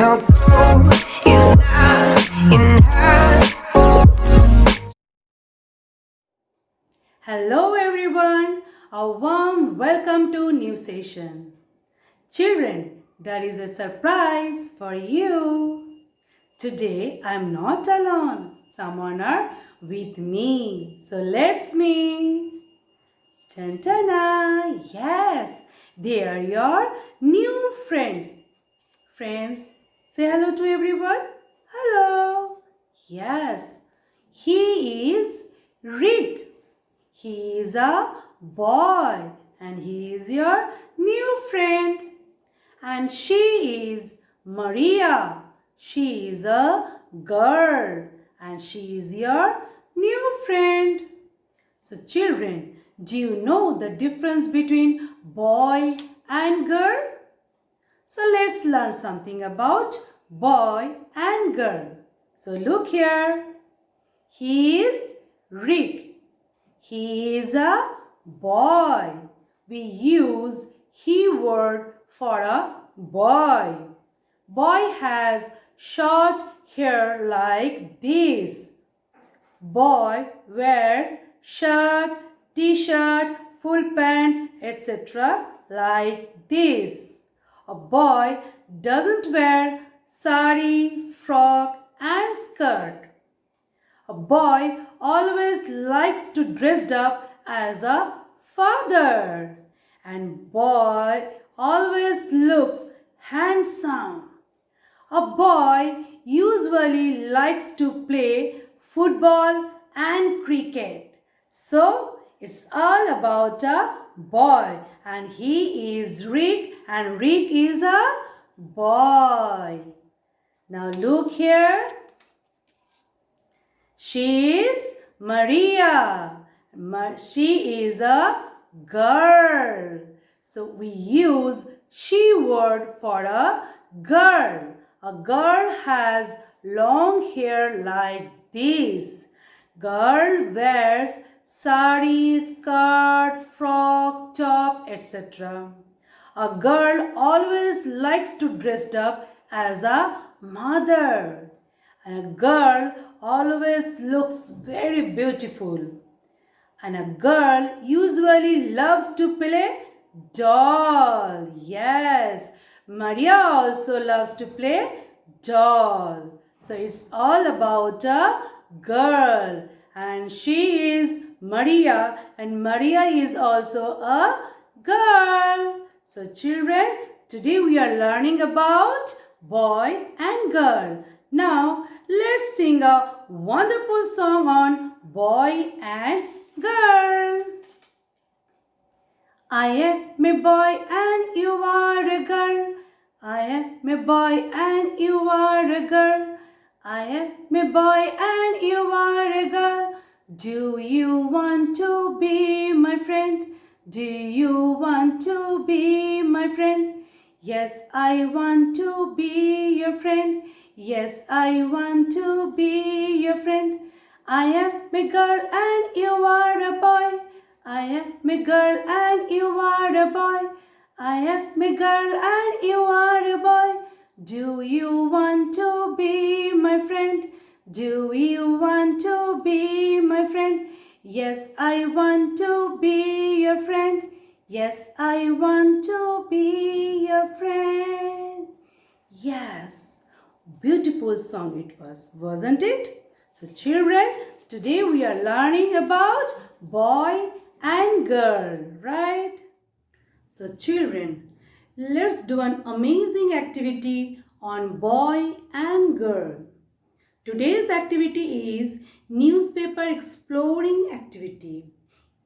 No gold is not enough. Hello everyone, a warm welcome to new session. Children, there is a surprise for you. Today I am not alone. Someone are with me. So let's meet. Tantana, yes, they are your new friends. Friends, say hello to everyone. Hello. Yes, he is Rick. He is a boy and he is your new friend. And she is Maria. She is a girl and she is your new friend. So children, do you know the difference between boy and girl? So let's learn something about boy and girl. So look here. He is Rick. He is a boy. We use he word for a boy. Boy has short hair like this. Boy wears shirt, t-shirt, full pant, etc. like this. A boy doesn't wear sari, frock and skirt. A boy always likes to dress up as a father. And boy always looks handsome. A boy usually likes to play football and cricket. So it's all about a boy and he is Rick and Rick is a boy. Now look here. She is Maria. She is a girl. So we use she word for a girl. A girl has long hair like this. Girl wears sari, skirt, frock, top, etc. A girl always likes to dress up as a mother. And a girl always looks very beautiful. And a girl usually loves to play doll. Yes, Maria also loves to play doll. So it's all about a girl. And she is Maria and Maria is also a girl. So children, today we are learning about boy and girl. Now let's sing a wonderful song on boy and girl. I am a boy and you are a girl. I am a boy and you are a girl. I am a boy and you are a girl. Do you want to be my friend? Do you want to be my friend? Yes, I want to be your friend. Yes, I want to be your friend. I am a girl and you are a boy. I am a girl and you are a boy. I am a girl and you are a boy. Do you want to be my friend? Do you want to be my friend? Yes, I want to be your friend. Yes, I want to be your friend. Yes, beautiful song it was, wasn't it? So children, today we are learning about boy and girl, right? So children, let's do an amazing activity on boy and girl. Today's activity is newspaper exploring activity.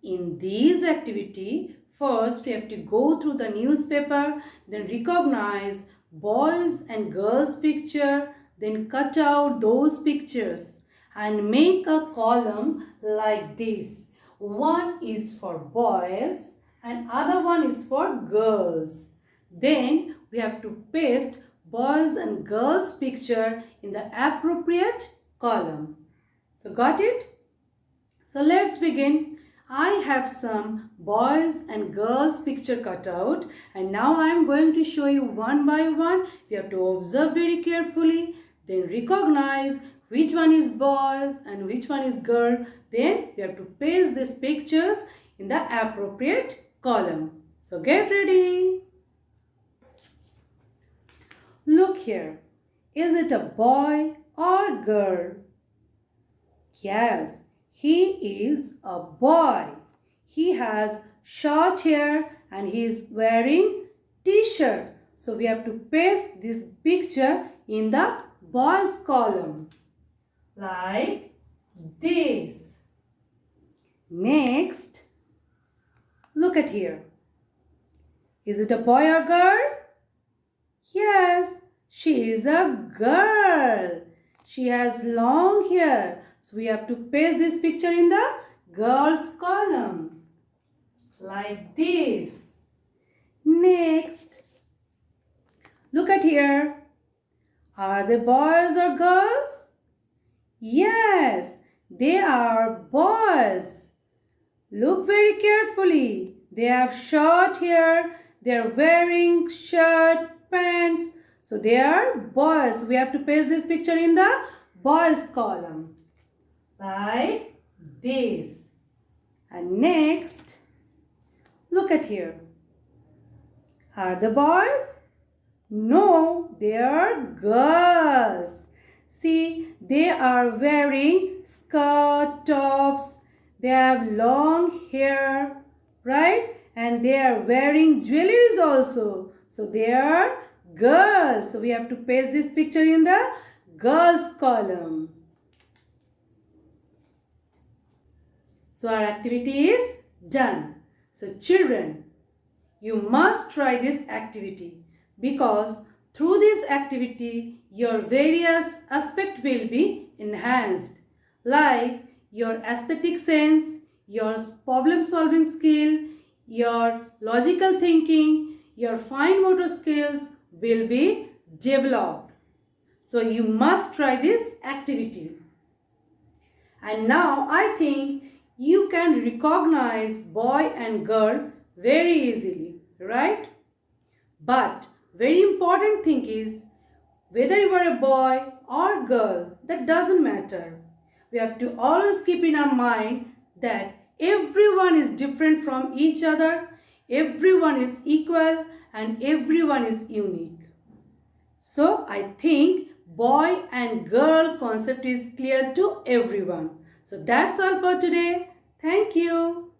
In this activity, first we have to go through the newspaper, then recognize boys and girls picture, then cut out those pictures and make a column like this. One is for boys and other one is for girls. Then we have to paste boys and girls picture in the appropriate column. So got it? So let's begin. I have some boys and girls picture cut out, and now I am going to show you one by one. You have to observe very carefully, then recognize which one is boys and which one is girl. Then you have to paste these pictures in the appropriate column. So get ready. Look here. Is it a boy or girl? Yes, he is a boy. He has short hair and he is wearing t-shirt. So we have to paste this picture in the boys column like this. Next, look at here. Is it a boy or girl? Yes, she is a girl. She has long hair. So we have to paste this picture in the girls column like this. Next, look at here. Are they boys or girls? Yes, they are boys. Look very carefully. They have short hair. They are wearing shirt, pants. So they are boys. We have to paste this picture in the boys column like this. And next, look at here. Are the boys? No, they are girls. See, they are wearing skirt, tops. They have long hair, right? And they are wearing jewelries also. So they are girls. So we have to paste this picture in the girls column. So our activity is done. So children, you must try this activity because through this activity your various aspects will be enhanced, like your aesthetic sense, your problem solving skill, your logical thinking, your fine motor skills will be developed. So you must try this activity. And now I think you can recognize boy and girl very easily, right? But very important thing is whether you are a boy or girl, that doesn't matter. We have to always keep in our mind that everyone is different from each other, everyone is equal, and everyone is unique. So I think boy and girl concept is clear to everyone. So that's all for today. Thank you.